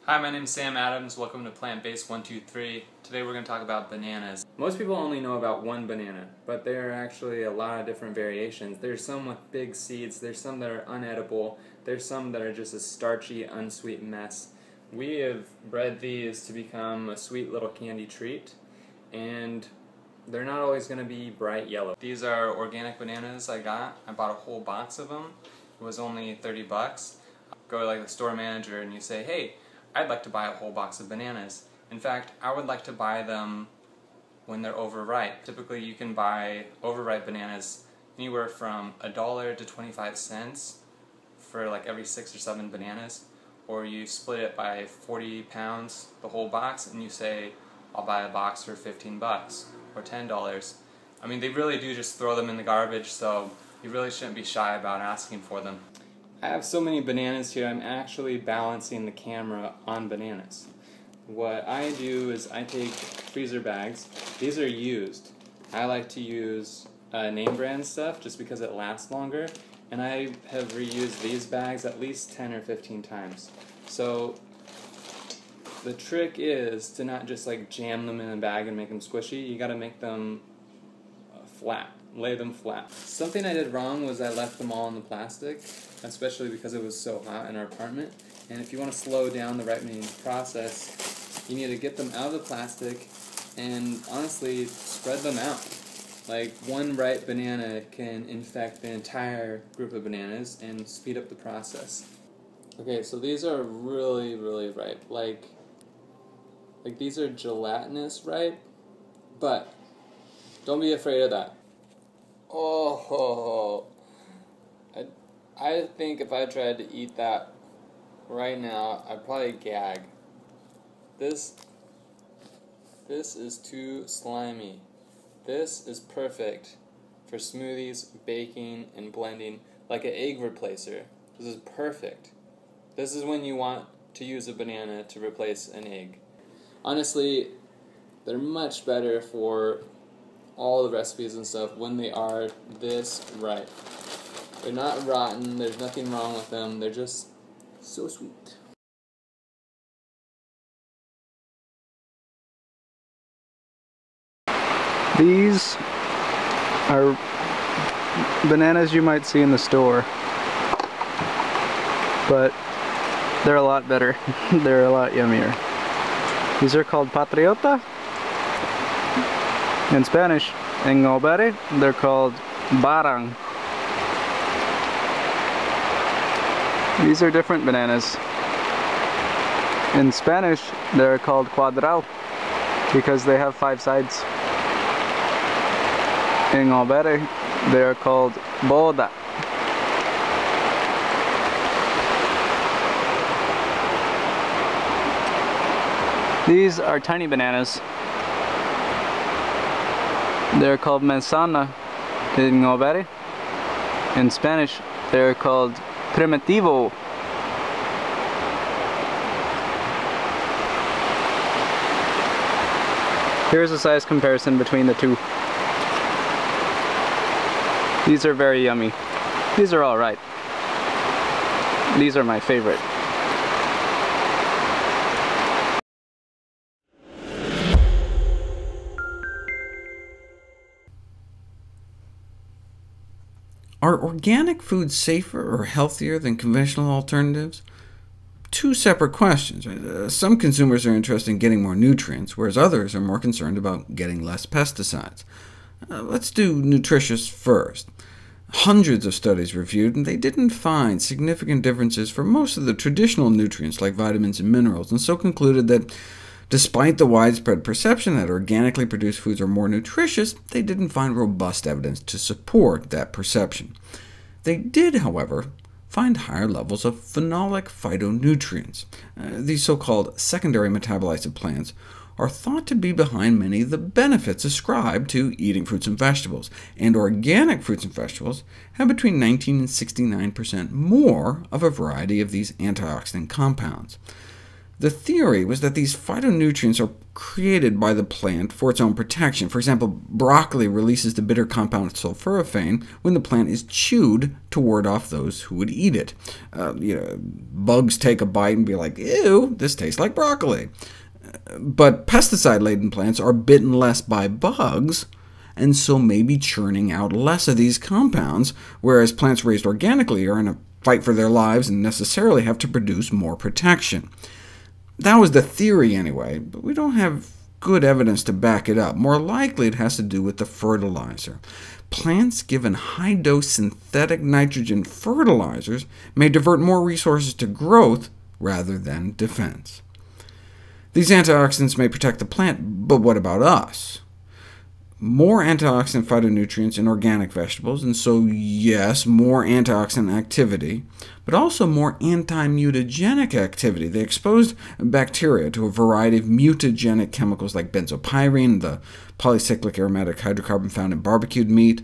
Hi, my name is Sam Adams. Welcome to Plant-Based 123. Today we're going to talk about bananas. Most people only know about one banana, but there are actually a lot of different variations. There's some with big seeds, there's some that are unedible, there's some that are just a starchy, unsweet mess. We have bred these to become a sweet little candy treat, and they're not always going to be bright yellow. These are organic bananas I got. I bought a whole box of them. It was only 30 bucks. Go to like the store manager and you say, hey, I'd like to buy a whole box of bananas. In fact, I would like to buy them when they're overripe. Typically you can buy overripe bananas anywhere from $1 to 25 cents for like every 6 or 7 bananas. Or you split it by 40 pounds, the whole box, and you say, I'll buy a box for 15 bucks or $10. I mean, they really do just throw them in the garbage, so you really shouldn't be shy about asking for them. I have so many bananas here, I'm actually balancing the camera on bananas. What I do is I take freezer bags. These are used. I like to use name brand stuff just because it lasts longer, and I have reused these bags at least 10 or 15 times. So the trick is to not just like jam them in a bag and make them squishy. You gotta make them flat. Lay them flat. Something I did wrong was I left them all in the plastic, especially because it was so hot in our apartment. And if you want to slow down the ripening process, you need to get them out of the plastic and honestly spread them out. Like one ripe banana can infect the entire group of bananas and speed up the process. Okay, so these are really, really ripe. Like these are gelatinous ripe, but don't be afraid of that. Oh, I think if I tried to eat that right now, I'd probably gag. This is too slimy. This is perfect for smoothies, baking, and blending, like an egg replacer. This is perfect. This is when you want to use a banana to replace an egg. Honestly, they're much better for all the recipes and stuff when they are this ripe. They're not rotten, there's nothing wrong with them, they're just so sweet. These are bananas you might see in the store, but they're a lot better. They're a lot yummier. These are called Patriota. In Spanish, en Ngobere, they're called barang. These are different bananas. In Spanish, they're called cuadrado because they have 5 sides. In Ngobere, they are called boda. These are tiny bananas. They're called manzana in Ngobere. In Spanish, they're called primitivo. Here's a size comparison between the two. These are very yummy. These are alright. These are my favorite. Are organic foods safer or healthier than conventional alternatives? Two separate questions. Some consumers are interested in getting more nutrients, whereas others are more concerned about getting less pesticides. Let's do nutritious first. Hundreds of studies reviewed, and they didn't find significant differences for most of the traditional nutrients like vitamins and minerals, and so concluded that despite the widespread perception that organically produced foods are more nutritious, they didn't find robust evidence to support that perception. They did, however, find higher levels of phenolic phytonutrients. These so-called secondary metabolites of plants are thought to be behind many of the benefits ascribed to eating fruits and vegetables, and organic fruits and vegetables have between 19 and 69% more of a variety of these antioxidant compounds. The theory was that these phytonutrients are created by the plant for its own protection. For example, broccoli releases the bitter compound sulforaphane when the plant is chewed to ward off those who would eat it. Bugs take a bite and be like, ew, this tastes like broccoli. But pesticide-laden plants are bitten less by bugs, and so may be churning out less of these compounds, whereas plants raised organically are in a fight for their lives and necessarily have to produce more protection. That was the theory anyway, but we don't have good evidence to back it up. More likely it has to do with the fertilizer. Plants given high-dose synthetic nitrogen fertilizers may divert more resources to growth rather than defense. These antioxidants may protect the plant, but what about us? More antioxidant phytonutrients in organic vegetables, and so yes, more antioxidant activity, but also more anti-mutagenic activity. They exposed bacteria to a variety of mutagenic chemicals like benzopyrene, the polycyclic aromatic hydrocarbon found in barbecued meat,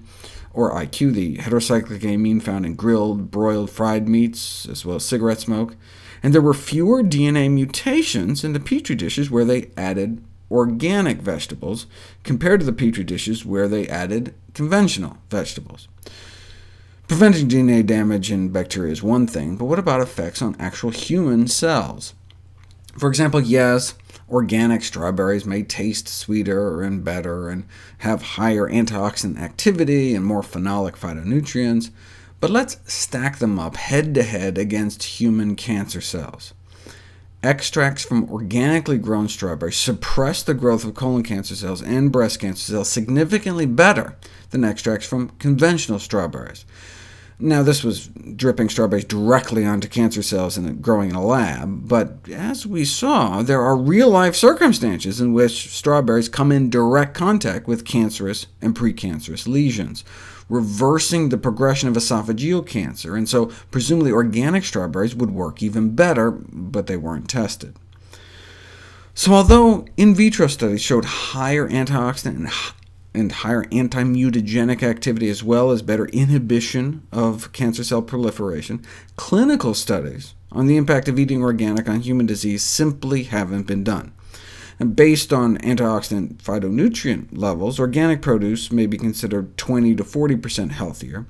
or IQ, the heterocyclic amine found in grilled, broiled, fried meats, as well as cigarette smoke. And there were fewer DNA mutations in the Petri dishes where they added organic vegetables, compared to the Petri dishes where they added conventional vegetables. Preventing DNA damage in bacteria is one thing, but what about effects on actual human cells? For example, yes, organic strawberries may taste sweeter and better, and have higher antioxidant activity and more phenolic phytonutrients, but let's stack them up head-to-head against human cancer cells. Extracts from organically grown strawberries suppress the growth of colon cancer cells and breast cancer cells significantly better than extracts from conventional strawberries. Now, this was dripping strawberries directly onto cancer cells and growing in a lab, but as we saw, there are real-life circumstances in which strawberries come in direct contact with cancerous and precancerous lesions, reversing the progression of esophageal cancer, and so presumably organic strawberries would work even better, but they weren't tested. So although in vitro studies showed higher antioxidant and higher anti-mutagenic activity, as well as better inhibition of cancer cell proliferation, clinical studies on the impact of eating organic on human disease simply haven't been done. And based on antioxidant phytonutrient levels, organic produce may be considered 20 to 40% healthier,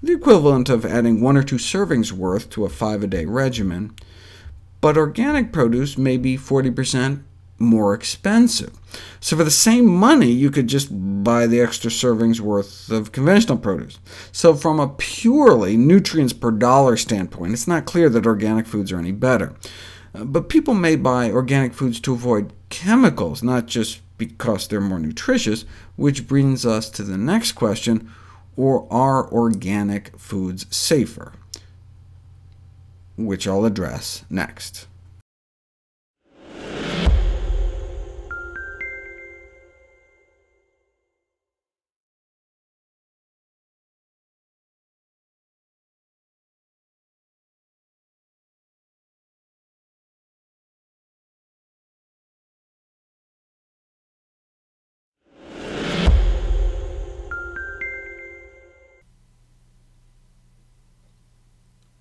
the equivalent of adding 1 or 2 servings worth to a 5-a-day regimen, but organic produce may be 40% more expensive. So for the same money, you could just buy the extra servings worth of conventional produce. So from a purely nutrients per dollar standpoint, it's not clear that organic foods are any better. But people may buy organic foods to avoid chemicals, not just because they're more nutritious, which brings us to the next question, or are organic foods safer? Which I'll address next.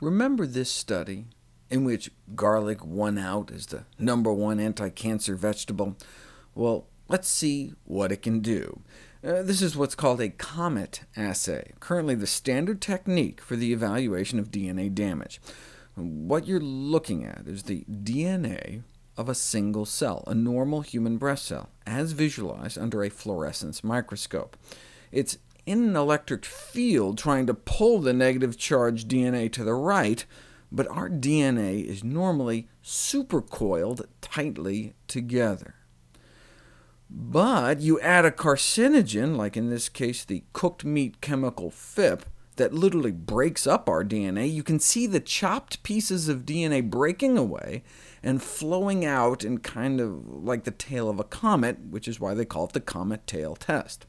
Remember this study, in which garlic won out as the #1 anti-cancer vegetable? Well, let's see what it can do. This is what's called a COMET assay, currently the standard technique for the evaluation of DNA damage. What you're looking at is the DNA of a single cell, a normal human breast cell, as visualized under a fluorescence microscope. It's in an electric field trying to pull the negative charged DNA to the right, but our DNA is normally supercoiled tightly together. But you add a carcinogen, like in this case the cooked meat chemical FIP, that literally breaks up our DNA, you can see the chopped pieces of DNA breaking away and flowing out in kind of like the tail of a comet, which is why they call it the comet tail test.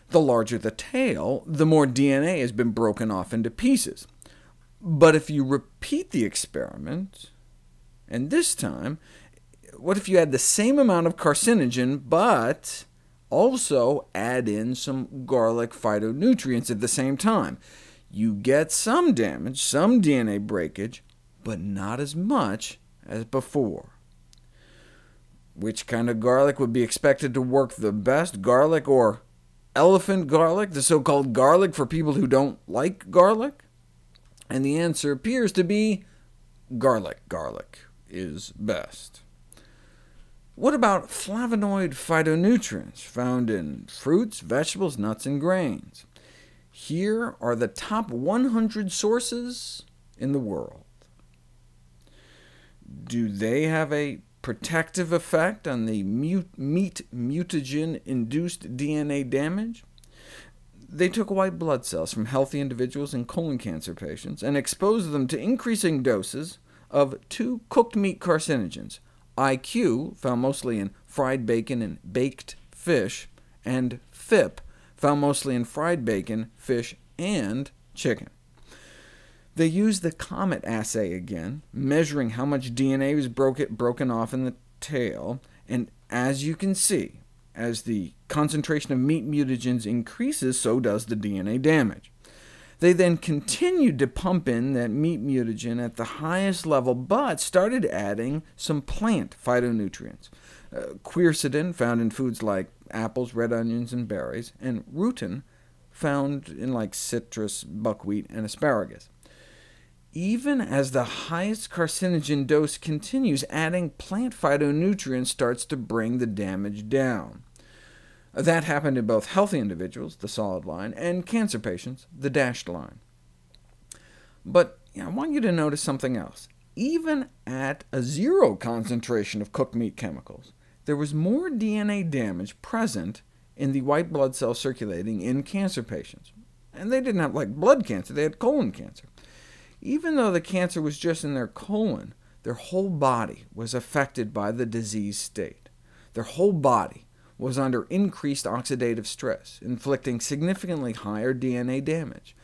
The larger the tail, the more DNA has been broken off into pieces. But if you repeat the experiment, and this time, what if you add the same amount of carcinogen, but also add in some garlic phytonutrients at the same time? You get some damage, some DNA breakage, but not as much as before. which kind of garlic would be expected to work the best, garlic or elephant garlic, the so-called garlic for people who don't like garlic? And the answer appears to be garlic. Garlic is best. What about flavonoid phytonutrients found in fruits, vegetables, nuts, and grains? Here are the top 100 sources in the world. Do they have a protective effect on the meat mutagen-induced DNA damage? They took white blood cells from healthy individuals and colon cancer patients and exposed them to increasing doses of two cooked meat carcinogens, IQ, found mostly in fried bacon and baked fish, and FIP, found mostly in fried bacon, fish, and chicken. They used the Comet assay again, measuring how much DNA was broken off in the tail, and as you can see, as the concentration of meat mutagens increases, so does the DNA damage. They then continued to pump in that meat mutagen at the highest level, but started adding some plant phytonutrients. Quercetin, found in foods like apples, red onions, and berries, and rutin, found in like citrus, buckwheat, and asparagus. Even as the highest carcinogen dose continues, adding plant phytonutrients starts to bring the damage down. That happened in both healthy individuals, the solid line, and cancer patients, the dashed line. But I want you to notice something else. Even at a zero concentration of cooked meat chemicals, there was more DNA damage present in the white blood cells circulating in cancer patients. And they didn't have blood cancer, they had colon cancer. Even though the cancer was just in their colon, their whole body was affected by the disease state. Their whole body was under increased oxidative stress, inflicting significantly higher DNA damage.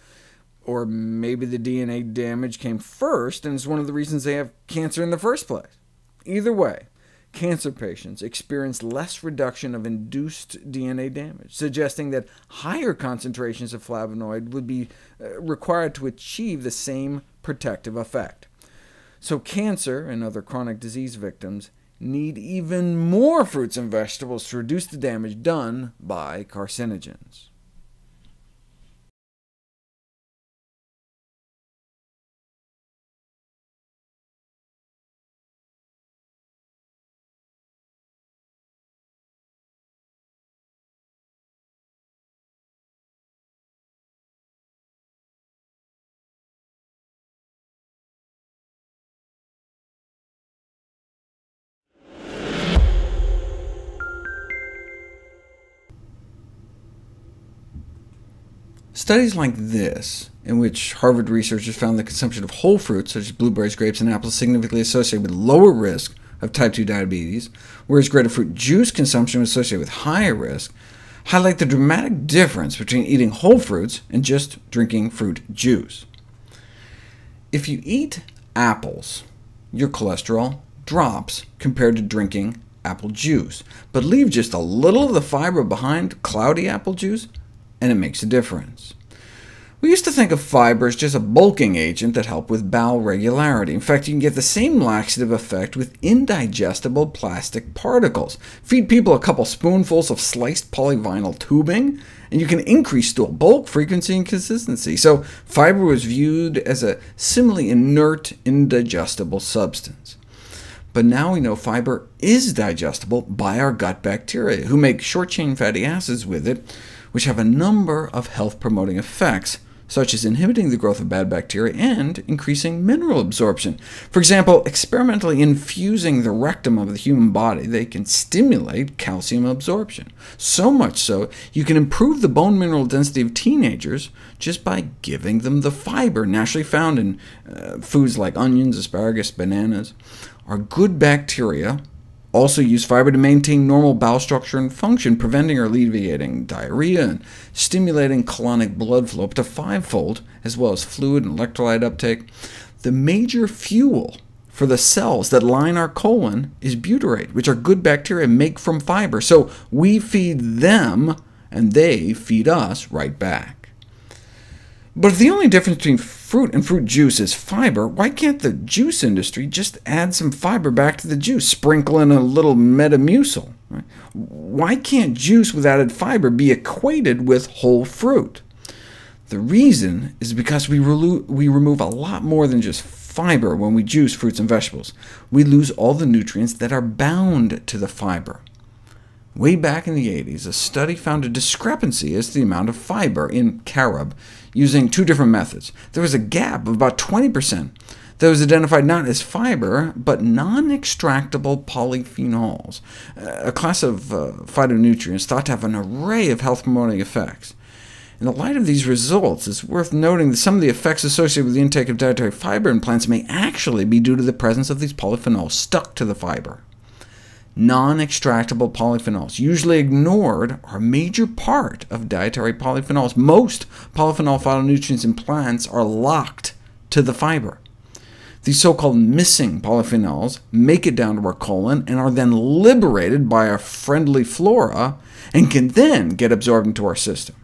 Or maybe the DNA damage came first, and is one of the reasons they have cancer in the first place. Either way, cancer patients experienced less reduction of induced DNA damage, suggesting that higher concentrations of flavonoid would be required to achieve the same protective effect. So cancer and other chronic disease victims need even more fruits and vegetables to reduce the damage done by carcinogens. Studies like this, in which Harvard researchers found the consumption of whole fruits, such as blueberries, grapes, and apples, significantly associated with lower risk of type 2 diabetes, whereas grapefruit juice consumption was associated with higher risk, highlight the dramatic difference between eating whole fruits and just drinking fruit juice. If you eat apples, your cholesterol drops compared to drinking apple juice, but leave just a little of the fiber behind cloudy apple juice, and it makes a difference. We used to think of fiber as just a bulking agent that helped with bowel regularity. In fact, you can get the same laxative effect with indigestible plastic particles. Feed people a couple spoonfuls of sliced polyvinyl tubing, and you can increase stool bulk, frequency, and consistency. So fiber was viewed as a similarly inert, indigestible substance. But now we know fiber is digestible by our gut bacteria, who make short-chain fatty acids with it, which have a number of health-promoting effects, such as inhibiting the growth of bad bacteria and increasing mineral absorption. For example, experimentally infusing the rectum of the human body, they can stimulate calcium absorption. So much so, you can improve the bone mineral density of teenagers just by giving them the fiber naturally found in foods like onions, asparagus, bananas. Our good bacteria also use fiber to maintain normal bowel structure and function, preventing or alleviating diarrhea and stimulating colonic blood flow up to 5-fold, as well as fluid and electrolyte uptake. The major fuel for the cells that line our colon is butyrate, which our good bacteria make from fiber, so we feed them, and they feed us right back. But if the only difference between fruit and fruit juice is fiber, why can't the juice industry just add some fiber back to the juice, sprinkle in a little Metamucil? Right? Why can't juice with added fiber be equated with whole fruit? The reason is because we remove a lot more than just fiber when we juice fruits and vegetables. We lose all the nutrients that are bound to the fiber. Way back in the 80s, a study found a discrepancy as to the amount of fiber in carob using two different methods. There was a gap of about 20% that was identified not as fiber, but non-extractable polyphenols, a class of phytonutrients thought to have an array of health-promoting effects. In the light of these results, it's worth noting that some of the effects associated with the intake of dietary fiber in plants may actually be due to the presence of these polyphenols stuck to the fiber. Non-extractable polyphenols, usually ignored, are a major part of dietary polyphenols. Most polyphenol phytonutrients in plants are locked to the fiber. These so-called missing polyphenols make it down to our colon and are then liberated by our friendly flora, and can then get absorbed into our system.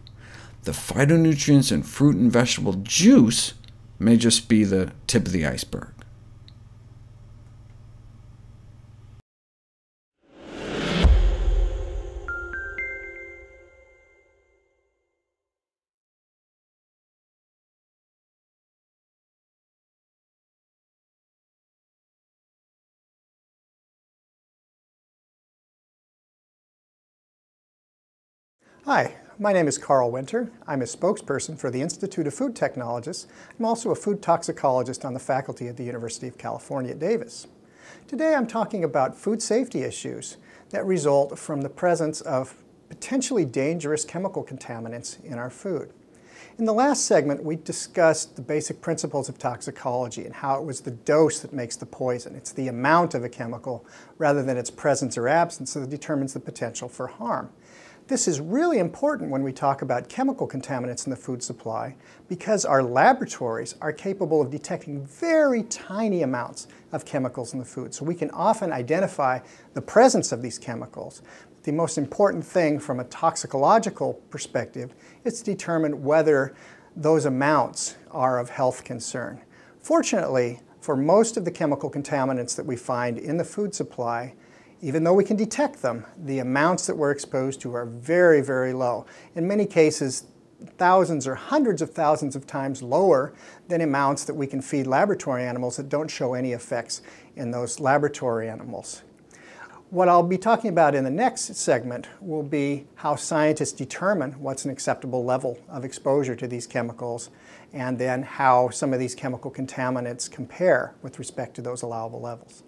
The phytonutrients in fruit and vegetable juice may just be the tip of the iceberg. Hi, my name is Carl Winter. I'm a spokesperson for the Institute of Food Technologists. I'm also a food toxicologist on the faculty at the University of California at Davis. Today I'm talking about food safety issues that result from the presence of potentially dangerous chemical contaminants in our food. In the last segment, we discussed the basic principles of toxicology and how it was the dose that makes the poison. It's the amount of a chemical rather than its presence or absence that determines the potential for harm. This is really important when we talk about chemical contaminants in the food supply, because our laboratories are capable of detecting very tiny amounts of chemicals in the food, so we can often identify the presence of these chemicals. The most important thing from a toxicological perspective is to determine whether those amounts are of health concern. Fortunately, for most of the chemical contaminants that we find in the food supply, even though we can detect them, the amounts that we're exposed to are very, very low. In many cases, thousands or hundreds of thousands of times lower than amounts that we can feed laboratory animals that don't show any effects in those laboratory animals. What I'll be talking about in the next segment will be how scientists determine what's an acceptable level of exposure to these chemicals, and then how some of these chemical contaminants compare with respect to those allowable levels.